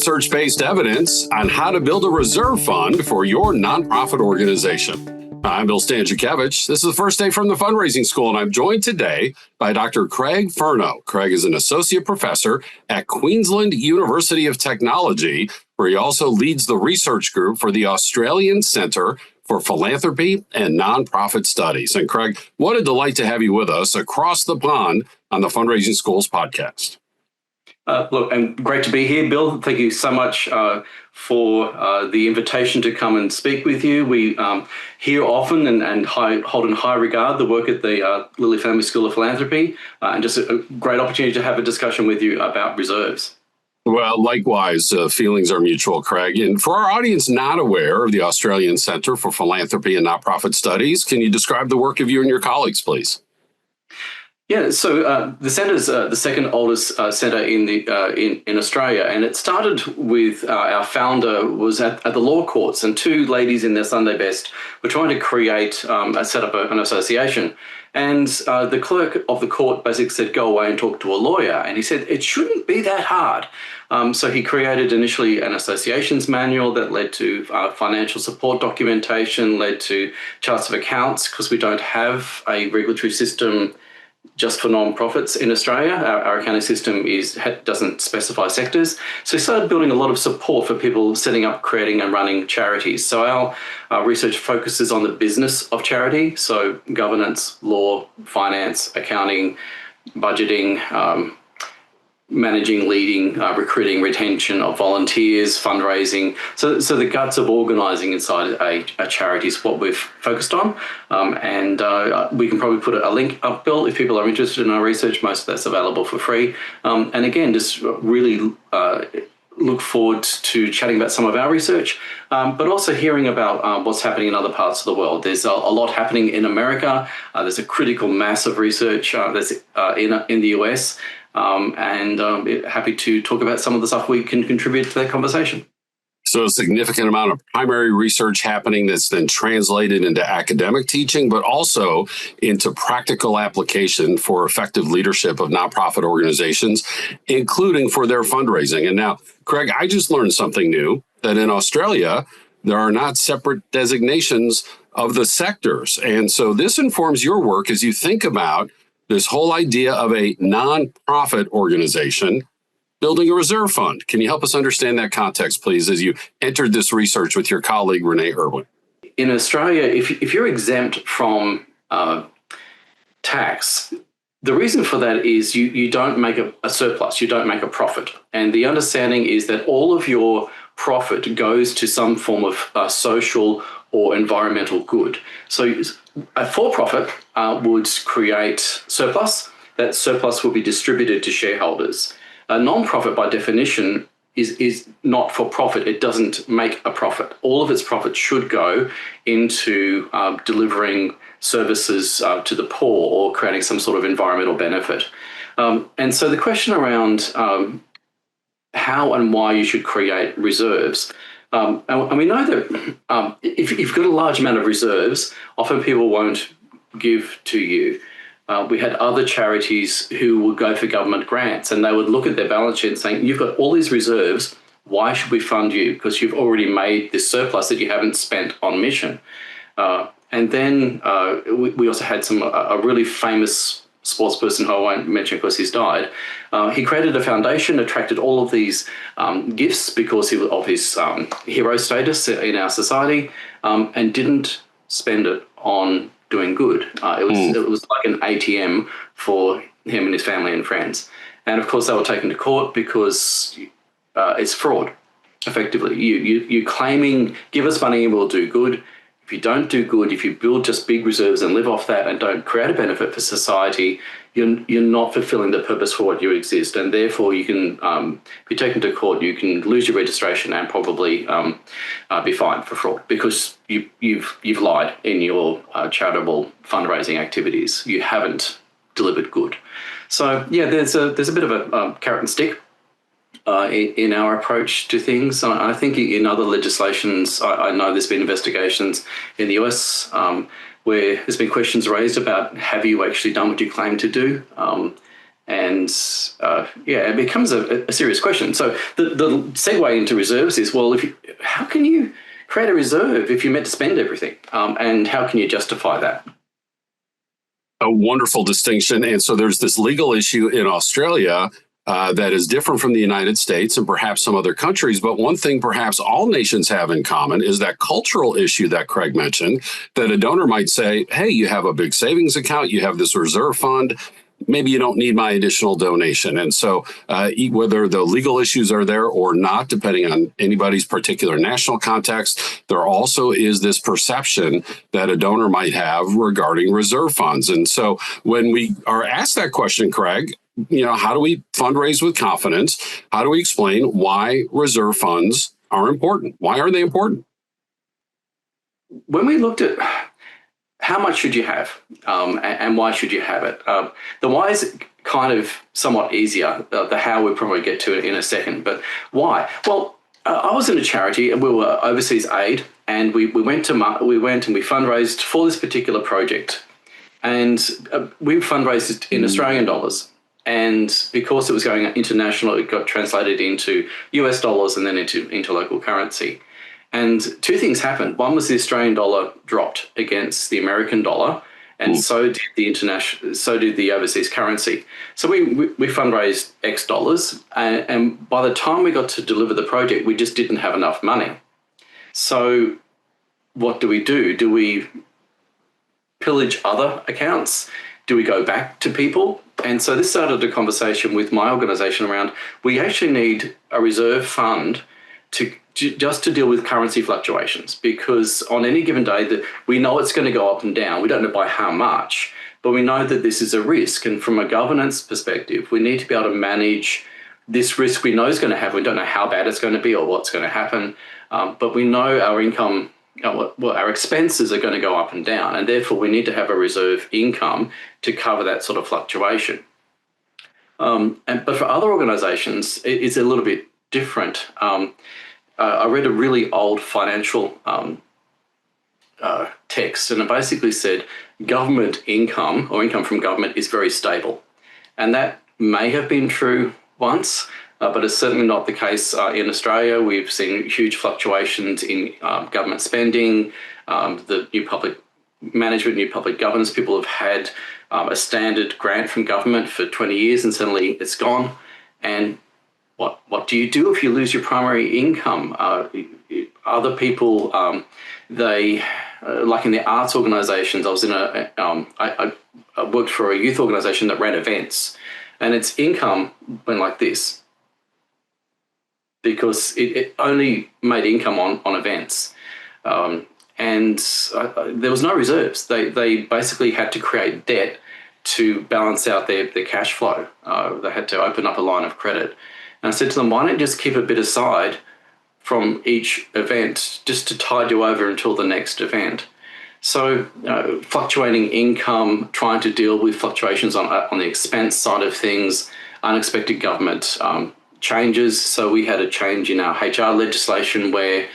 research-based evidence on how to build a reserve fund for your nonprofit organization. I'm Bill Stanczykiewicz. This is the first day from the fundraising school, and I'm joined today by Dr. Craig Furneaux. Craig is an associate professor at Queensland University of Technology, where he also leads the research group for the Australian Centre for Philanthropy and Nonprofit Studies. And Craig, what a delight to have you with us across the pond on the Fundraising Schools podcast. Look, and great to be here, Bill. Thank you so much for the invitation to come and speak with you. We hear often and hold in high regard the work at the Lilly Family School of Philanthropy, and just a great opportunity to have a discussion with you about reserves. Well, likewise, feelings are mutual, Craig. And for our audience not aware of the Australian Centre for Philanthropy and Nonprofit Studies, can you describe the work of you and your colleagues, please? Yeah, so the centre is the second oldest centre in Australia, and it started with our founder was at the law courts, and two ladies in their Sunday best were trying to set up an association. And the clerk of the court basically said, go away and talk to a lawyer. And he said, it shouldn't be that hard. So he created initially an associations manual that led to financial support documentation, led to charts of accounts, because we don't have a regulatory system just for non-profits in Australia. Our accounting system doesn't specify sectors. So we started building a lot of support for people setting up, creating and running charities. So our research focuses on the business of charity. So governance, law, finance, accounting, budgeting, managing, leading, recruiting, retention of volunteers, fundraising. So the guts of organising inside a charity is what we've focused on. And we can probably put a link up, Bill, if people are interested in our research. Most of that's available for free. And again, just really look forward to chatting about some of our research, but also hearing about what's happening in other parts of the world. There's a lot happening in America. There's a critical mass of research that's in the US. And happy to talk about some of the stuff we can contribute to that conversation. So a significant amount of primary research happening that's then translated into academic teaching, but also into practical application for effective leadership of nonprofit organizations, including for their fundraising. And now, Craig, I just learned something new, that in Australia, there are not separate designations of the sectors. And so this informs your work as you think about this whole idea of a nonprofit organization building a reserve fund. Can you help us understand that context, please, as you entered this research with your colleague, Renee Irwin? In Australia, if you're exempt from tax, the reason for that is you don't make a surplus, you don't make a profit. And the understanding is that all of your profit goes to some form of social or environmental good. So a for-profit would create surplus. That surplus will be distributed to shareholders. A non-profit, by definition, is not for profit. It doesn't make a profit. All of its profit should go into delivering services to the poor or creating some sort of environmental benefit. And so the question around how and why you should create reserves. And we know that if you've got a large amount of reserves, often people won't give to you. We had other charities who would go for government grants, and they would look at their balance sheet and saying, you've got all these reserves, why should we fund you? Because you've already made this surplus that you haven't spent on mission. And then we also had a really famous sports person who I won't mention because he's died. He created a foundation, attracted all of these gifts because of his hero status in our society, and didn't spend it on doing good. It was like an ATM for him and his family and friends. And of course, they were taken to court because it's fraud, effectively. You're claiming, give us money and we'll do good. If you don't do good, if you build just big reserves and live off that and don't create a benefit for society, you're not fulfilling the purpose for what you exist. And therefore, you can be taken to court, you can lose your registration and probably be fined for fraud because you've lied in your charitable fundraising activities. You haven't delivered good. So, yeah, there's a bit of a carrot and stick in our approach to things. I think in other legislations, I know there's been investigations in the US where there's been questions raised about, have you actually done what you claim to do? And it becomes a serious question. So the segue into reserves is, well, how can you create a reserve if you're meant to spend everything? And how can you justify that? A wonderful distinction. And so there's this legal issue in Australia that is different from the United States and perhaps some other countries. But one thing perhaps all nations have in common is that cultural issue that Craig mentioned, that a donor might say, hey, you have a big savings account, you have this reserve fund, maybe you don't need my additional donation. And so whether the legal issues are there or not, depending on anybody's particular national context, there also is this perception that a donor might have regarding reserve funds. And so when we are asked that question, Craig, how do we fundraise with confidence? How do we explain why reserve funds are important? Why are they important? When we looked at how much should you have and why should you have it, the why is kind of somewhat easier. The how we'll probably get to it in a second. But why? Well, I was in a charity and we were overseas aid, and we went and we fundraised for this particular project, and we fundraised in Australian dollars. And because it was going international, it got translated into US dollars and then into local currency. And two things happened. One was the Australian dollar dropped against the American dollar, and so did the overseas currency. So we fundraised X dollars, and by the time we got to deliver the project, we just didn't have enough money. So what do? Do we pillage other accounts? Do we go back to people? And so this started a conversation with my organisation around, we actually need a reserve fund just to deal with currency fluctuations, because on any given day that we know it's going to go up and down. We don't know by how much, but we know that this is a risk. And from a governance perspective, we need to be able to manage this risk we know is going to happen. We don't know how bad it's going to be or what's going to happen, but we know our income, our expenses are going to go up and down, and therefore we need to have a reserve income to cover that sort of fluctuation. But for other organisations, it's a little bit different. I read a really old financial text, and it basically said government income or income from government is very stable. And that may have been true once, but it's certainly not the case in Australia. We've seen huge fluctuations in government spending, the new public management, new public governance. People have had a standard grant from government for 20 years and suddenly it's gone. And what do you do if you lose your primary income? Other people, like in the arts organisations, I was in I worked for a youth organisation that ran events, and its income went like this because it only made income on events. And there was no reserves. They basically had to create debt to balance out their cash flow. They had to open up a line of credit. And I said to them, why don't you just keep a bit aside from each event just to tide you over until the next event? So fluctuating income, trying to deal with fluctuations on the expense side of things, unexpected government changes. So we had a change in our HR legislation where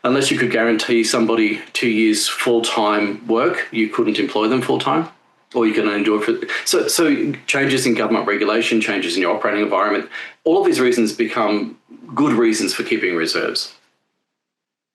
unless you could guarantee somebody 2 years full-time work, you couldn't employ them full-time, or you can only do it for... So changes in government regulation, changes in your operating environment, all of these reasons become good reasons for keeping reserves.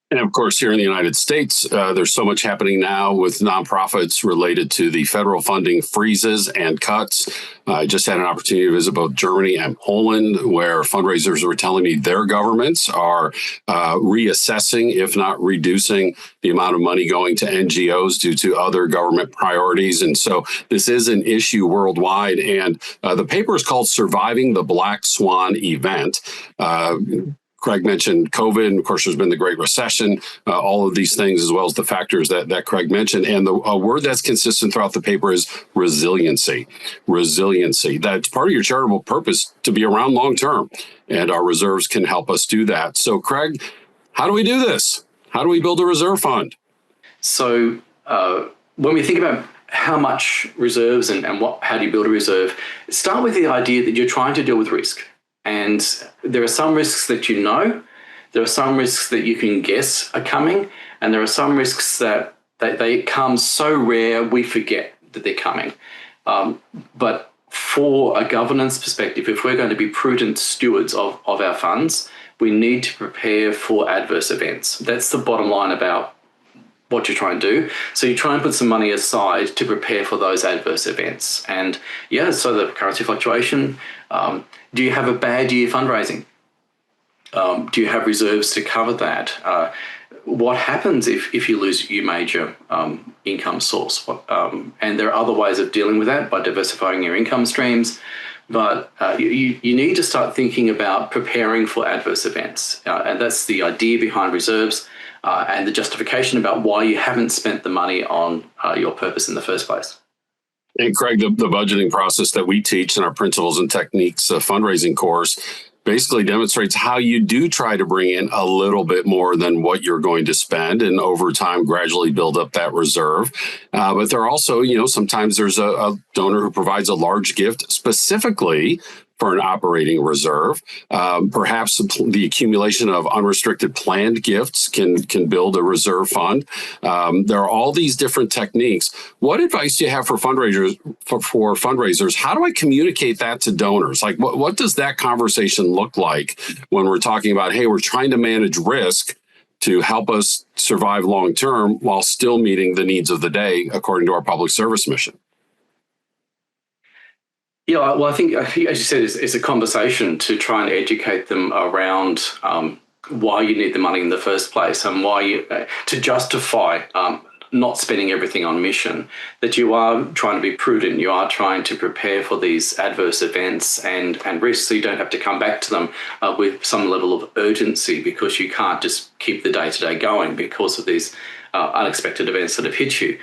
And of course, here in the United States, there's so much happening now with nonprofits related to the federal funding freezes and cuts. I just had an opportunity to visit both Germany and Poland, where fundraisers were telling me their governments are reassessing, if not reducing, the amount of money going to NGOs due to other government priorities. And so this is an issue worldwide. And the paper is called Surviving the Black Swan Event. Craig mentioned COVID, and of course, there's been the Great Recession, all of these things, as well as the factors that Craig mentioned. And a word that's consistent throughout the paper is resiliency. Resiliency. That's part of your charitable purpose to be around long term, and our reserves can help us do that. So, Craig, how do we do this? How do we build a reserve fund? So, when we think about how much reserves and how do you build a reserve, start with the idea that you're trying to deal with risk. And there are some risks that you know, there are some risks that you can guess are coming, and there are some risks that they come so rare we forget that they're coming. But for a governance perspective, if we're going to be prudent stewards of our funds, we need to prepare for adverse events. That's the bottom line about what you're trying to do. So you try and put some money aside to prepare for those adverse events. And yeah, so the currency fluctuation, do you have a bad year fundraising? Do you have reserves to cover that? What happens if you lose your major income source? And there are other ways of dealing with that by diversifying your income streams. But you need to start thinking about preparing for adverse events. And that's the idea behind reserves and the justification about why you haven't spent the money on your purpose in the first place. And Craig, the budgeting process that we teach in our Principles and Techniques fundraising course basically demonstrates how you do try to bring in a little bit more than what you're going to spend, and over time gradually build up that reserve. But there are also, sometimes there's a donor who provides a large gift specifically for an operating reserve. Perhaps the accumulation of unrestricted planned gifts can build a reserve fund. There are all these different techniques. What advice do you have for fundraisers? For fundraisers, how do I communicate that to donors? Like, what does that conversation look like when we're talking about, hey, we're trying to manage risk to help us survive long term while still meeting the needs of the day according to our public service mission? Yeah, well, I think, as you said, it's a conversation to try and educate them around why you need the money in the first place, and why to justify not spending everything on mission, that you are trying to be prudent, you are trying to prepare for these adverse events and risks, so you don't have to come back to them with some level of urgency, because you can't just keep the day-to-day going because of these unexpected events that have hit you.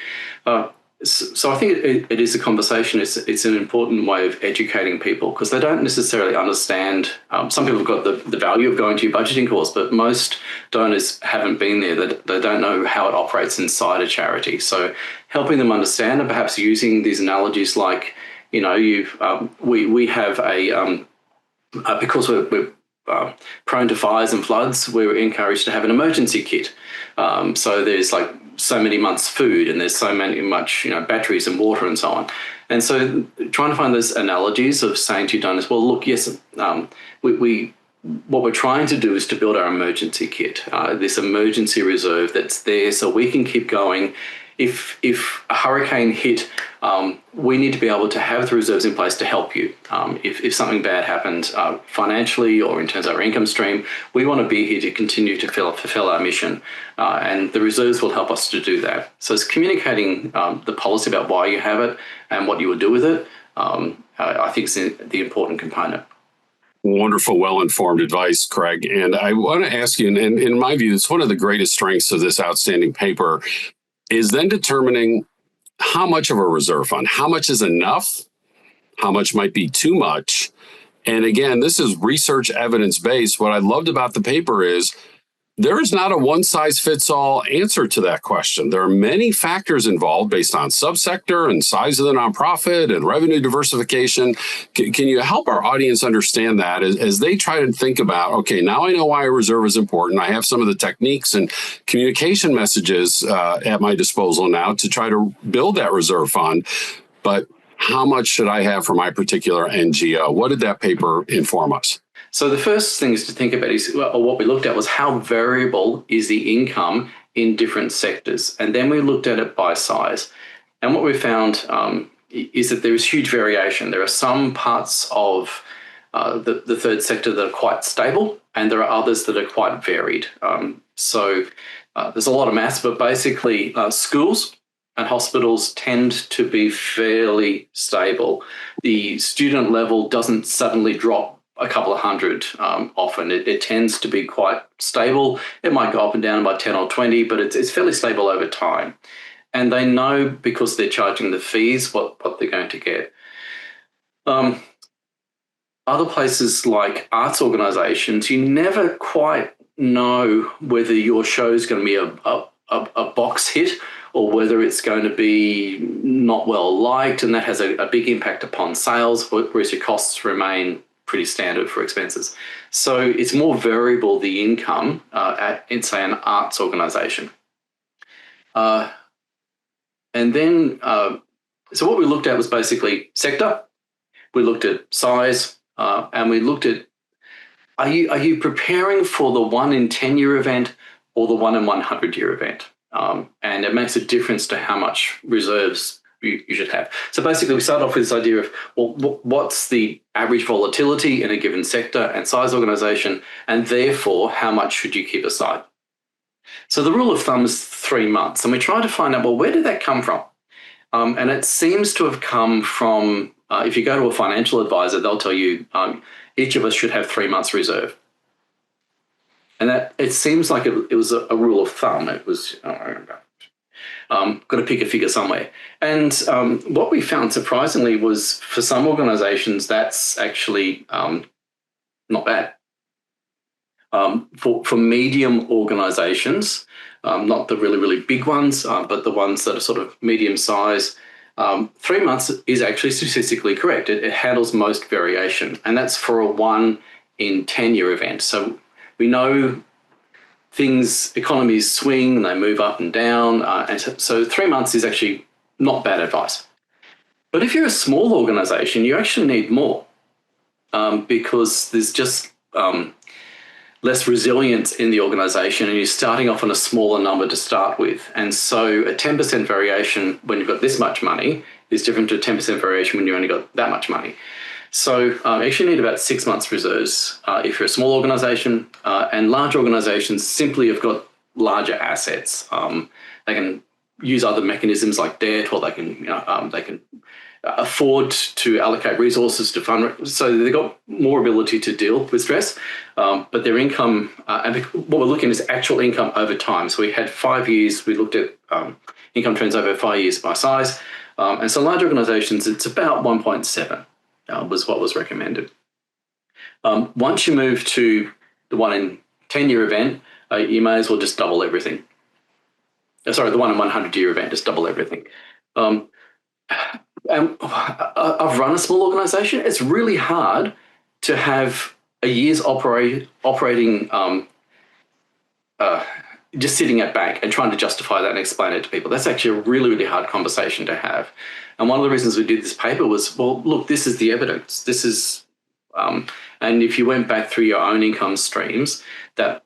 So I think it is a conversation. It's an important way of educating people, because they don't necessarily understand. Some people have got the value of going to your budgeting course, but most donors haven't been there. They don't know how it operates inside a charity. So helping them understand, and perhaps using these analogies like, we have because we're prone to fires and floods, we're encouraged to have an emergency kit. So there's like so many months' food, and there's so much batteries and water and so on. And so trying to find those analogies of saying to your donors, well, look, yes, what we're trying to do is to build our emergency kit, this emergency reserve that's there so we can keep going. If a hurricane hit, we need to be able to have the reserves in place to help you. If something bad happens financially or in terms of our income stream, we want to be here to continue to fulfill our mission, and the reserves will help us to do that. So it's communicating the policy about why you have it and what you will do with it, I think is the important component. Wonderful, well-informed advice, Craig. And I want to ask you, and in my view, it's one of the greatest strengths of this outstanding paper, is then determining how much of a reserve fund, how much is enough, how much might be too much. And again, this is research evidence-based. What I loved about the paper is there is not a one-size-fits-all answer to that question. There are many factors involved based on subsector and size of the nonprofit and revenue diversification. Can you help our audience understand that as they try to think about, okay, now I know why a reserve is important. I have some of the techniques and communication messages at my disposal now to try to build that reserve fund. But how much should I have for my particular NGO? What did that paper inform us? So the first thing is to think about what we looked at was how variable is the income in different sectors. And then we looked at it by size. And what we found is that there is huge variation. There are some parts of the third sector that are quite stable, and there are others that are quite varied. So there's a lot of maths, but basically schools and hospitals tend to be fairly stable. The student level doesn't suddenly drop a couple of hundred often. It tends to be quite stable. It might go up and down by 10 or 20, but it's fairly stable over time. And they know, because they're charging the fees, what they're going to get. Other places like arts organisations, you never quite know whether your show is going to be a box hit or whether it's going to be not well liked, and that has a big impact upon sales, whereas your costs remain pretty standard for expenses. So it's more variable, the income in, say, an arts organisation. And then, so what we looked at was basically sector, We looked at size, and we looked at, are you preparing for the 1 in 10-year event or the 1 in 100-year event? And it makes a difference to how much reserves you should have. So basically, we start off with this idea of, well, what's the average volatility in a given sector and size organization, and therefore, how much should you keep aside? So the rule of thumb is 3 months, and we try to find out, well, where did that come from? And it seems to have come from, if you go to a financial advisor, they'll tell you each of us should have 3 months reserve. And that it seems like it was a rule of thumb. It was, got to pick a figure somewhere. And what we found surprisingly was for some organizations, that's actually not bad. For medium organizations, not the really, really big ones, but the ones that are sort of medium size, 3 months is actually statistically correct. It handles most variation, and that's for a 1 in 10-year event. So we know economies swing, they move up and down, and so 3 months is actually not bad advice. But if you're a small organization, you actually need more because there's just less resilience in the organization, and you're starting off on a smaller number to start with. And so a 10% variation when you've got this much money is different to a 10% variation when you only got that much money. So you actually need about 6 months reserves if you're a small organization, and large organizations simply have got larger assets. They can use other mechanisms like debt, or they can afford to allocate resources to fund. So they've got more ability to deal with stress, but their income, and what we're looking at is actual income over time. So we had 5 years, we looked at income trends over 5 years by size. And so large organizations, it's about 1.7 was what was recommended. Once you move to the 1 in 10-year event, you may as well just double everything. Sorry, the 1 in 100-year event, just double everything. And I've run a small organization. It's really hard to have a year's operating just sitting at bank and trying to justify that and explain it to people. That's actually a really, really hard conversation to have. And one of the reasons we did this paper was, well, look, this is the evidence. This is, and if you went back through your own income streams, that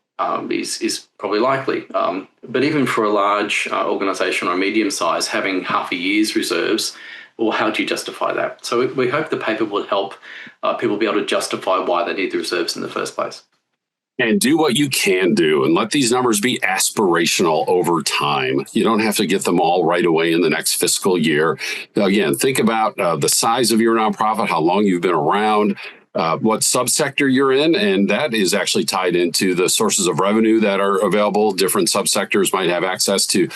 is probably likely. But even for a large organization or a medium size, having half a year's reserves, well, how do you justify that? So we hope the paper will help people be able to justify why they need the reserves in the first place. And do what you can do and let these numbers be aspirational over time. You don't have to get them all right away in the next fiscal year. Again, think about the size of your nonprofit, how long you've been around, what subsector you're in, and that is actually tied into the sources of revenue that are available. Different subsectors might have access to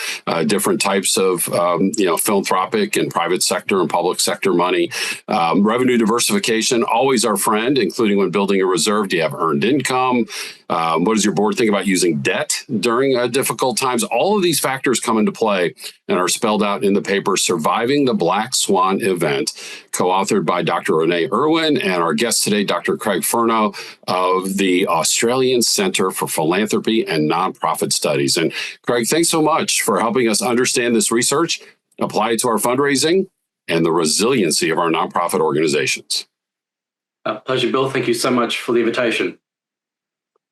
different types of philanthropic and private sector and public sector money. Revenue diversification, always our friend, including when building a reserve. Do you have earned income? What does your board think about using debt during difficult times? All of these factors come into play and are spelled out in the paper, Surviving the Black Swan Event, co-authored by Dr. Renee Irwin and our guest today, Dr. Craig Furneaux of the Australian Centre for Philanthropy and Nonprofit Studies. And Craig, thanks so much for helping us understand this research, apply it to our fundraising, and the resiliency of our nonprofit organizations. Pleasure, Bill. Thank you so much for the invitation.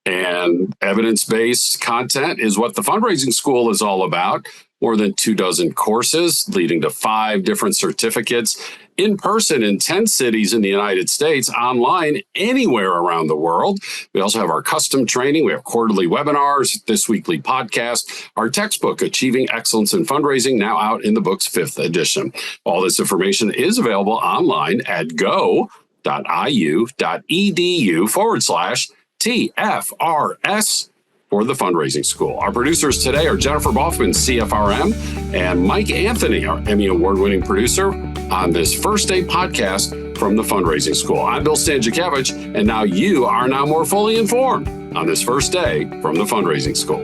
And evidence-based content is what the Fundraising School is all about. More than 24 courses leading to 5 different certificates in person in 10 cities in the United States, online anywhere around the world. We also have our custom training. We have quarterly webinars, this weekly podcast, our textbook, Achieving Excellence in Fundraising, now out in the book's 5th edition. All this information is available online at go.iu.edu/TFRS for the Fundraising School. Our producers today are Jennifer Boffman, CFRM, and Mike Anthony, our Emmy Award-winning producer, on this First Day podcast from the Fundraising School. I'm Bill Stanczykiewicz, and now you are now more fully informed on this first day from the Fundraising School.